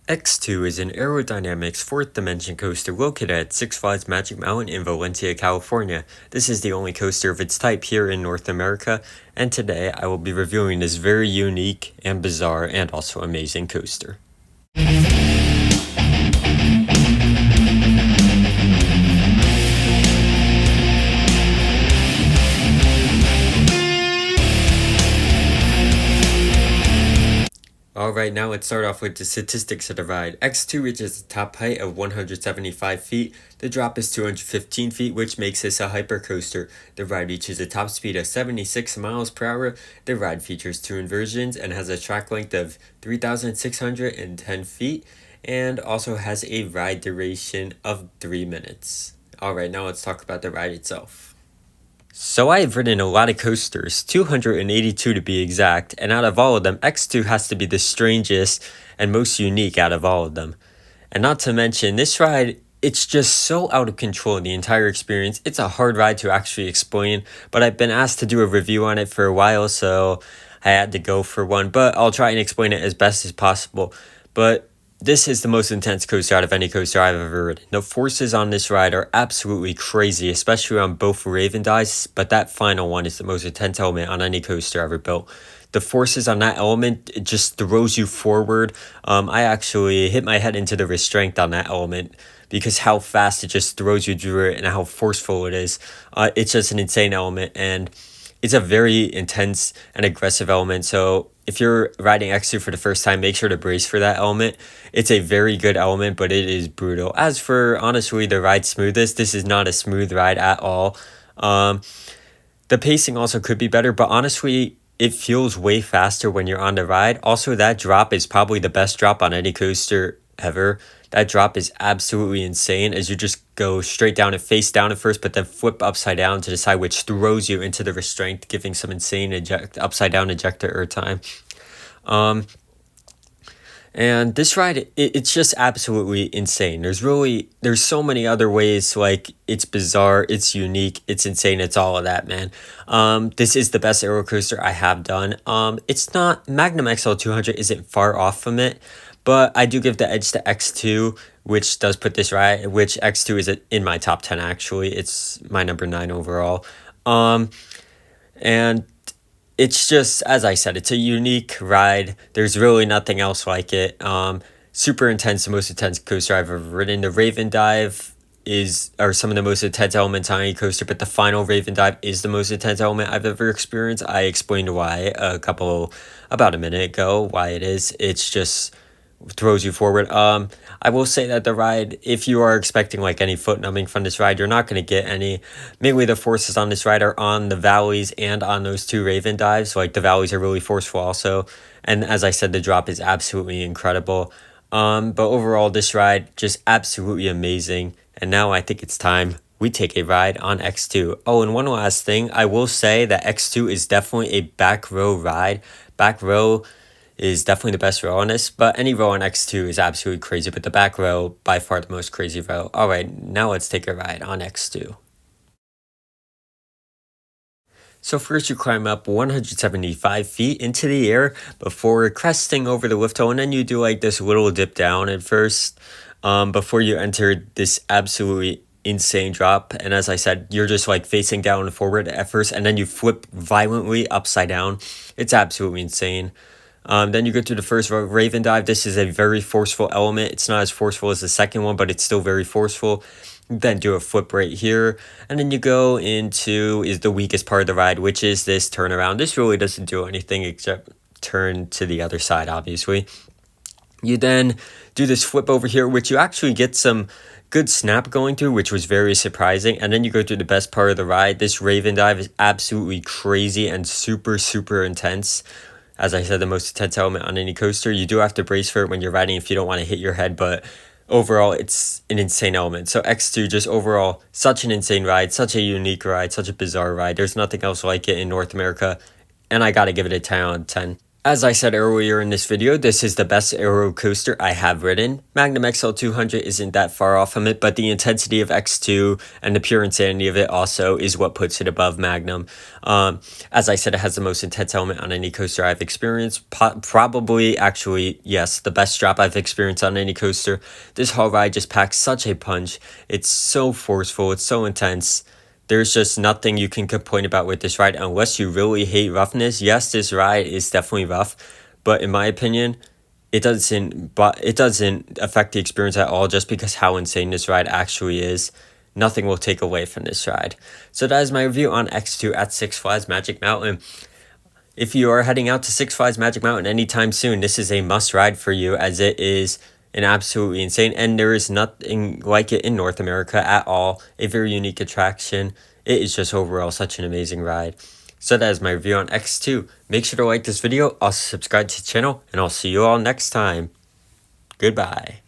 X2 is an aerodynamics fourth dimension coaster located at Six Flags Magic Mountain in Valencia, California. This is the only coaster of its type here in North America, and today I will be reviewing this very unique and bizarre and also amazing coaster. Alright, now let's start off with the statistics of the ride. X2 reaches a top height of 175 feet. The drop is 215 feet, which makes this a hypercoaster. The ride reaches a top speed of 76 miles per hour. The ride features two inversions and has a track length of 3,610 feet and also has a ride duration of 3 minutes. Alright, now let's talk about the ride itself. So I have ridden a lot of coasters, 282 to be exact, and out of all of them, X2 has to be the strangest and most unique out of all of them. And not to mention, this ride, it's just so out of control in the entire experience. It's a hard ride to actually explain, but I've been asked to do a review on it for a while, so I had to go for one, but I'll try and explain it as best as possible. But this is the most intense coaster out of any coaster I've ever ridden. The forces on this ride are absolutely crazy, especially on both Raven Dives, but that final one is the most intense element on any coaster ever built. The forces on that element, it just throws you forward. I actually hit my head into the restraint on that element because how fast it just throws you through it and how forceful it is. It's just an insane element, and it's a very intense and aggressive element. So if you're riding X2 for the first time, make sure to brace for that element. It's a very good element, but it is brutal. As for, honestly, the ride smoothness, this is not a smooth ride at all. The pacing also could be better, but honestly, it feels way faster when you're on the ride. Also, that drop is probably the best drop on any coaster ever. That drop is absolutely insane as you just go straight down and face down at first, but then flip upside down to the side, which throws you into the restraint, giving some insane upside down ejector time. And this ride, it's just absolutely insane. There's so many other ways, like, it's bizarre, it's unique, it's insane, it's all of that, man. This is the best aero coaster I have done. It's not, Magnum XL 200 isn't far off from it, but I do give the edge to X2, which does put this ride, which X2 is in my top 10, actually. It's my number 9 overall. And it's just, as I said, it's a unique ride. There's really nothing else like it. Super intense, the most intense coaster I've ever ridden. The Raven Dive are some of the most intense elements on any coaster, but the final Raven Dive is the most intense element I've ever experienced. I explained why about a minute ago, why it is. It's just throws you forward. I will say that the ride, if you are expecting like any foot numbing from this ride, you're not going to get any. Mainly the forces on this ride are on the valleys and on those two Raven Dives. Like, the valleys are really forceful also, and as I said, the drop is absolutely incredible. But overall, this ride just absolutely amazing. And now I think it's time we take a ride on X2. Oh, and one last thing, I will say that X2 is definitely a back row ride. Back row is definitely the best row on this, but any row on X2 is absolutely crazy, but the back row, by far the most crazy row. Alright, now let's take a ride on X2. So first you climb up 175 feet into the air before cresting over the lift hill, and then you do like this little dip down at first before you enter this absolutely insane drop. And as I said, you're just like facing down and forward at first, and then you flip violently upside down. It's absolutely insane. Then you go through the first Raven Dive. This is a very forceful element. It's not as forceful as the second one, but it's still very forceful. Then do a flip right here, and then you go into is the weakest part of the ride, which is this turnaround. This really doesn't do anything except turn to the other side, obviously. You then do this flip over here, which you actually get some good snap going through, which was very surprising. And then you go through the best part of the ride. This Raven Dive is absolutely crazy and super, super intense. As I said, the most intense element on any coaster. You do have to brace for it when you're riding if you don't want to hit your head, but overall, it's an insane element. So X2, just overall, such an insane ride, such a unique ride, such a bizarre ride. There's nothing else like it in North America, and I gotta give it a 10 out of 10. As I said earlier in this video, this is the best aero coaster I have ridden. Magnum XL200 isn't that far off from it, but the intensity of X2 and the pure insanity of it also is what puts it above Magnum. As I said, it has the most intense element on any coaster I've experienced. Probably, actually, yes, the best drop I've experienced on any coaster. This whole ride just packs such a punch. It's so forceful, it's so intense. There's just nothing you can complain about with this ride unless you really hate roughness. Yes, this ride is definitely rough, but in my opinion, it doesn't affect the experience at all just because how insane this ride actually is. Nothing will take away from this ride. So that is my review on X2 at Six Flags Magic Mountain. If you are heading out to Six Flags Magic Mountain anytime soon, this is a must ride for you as it is an absolutely insane, and there is nothing like it in North America at all. A very unique attraction. It is just overall such an amazing ride. So that is my review on X2. Make sure to like this video, also subscribe to the channel, and I'll see you all next time. Goodbye.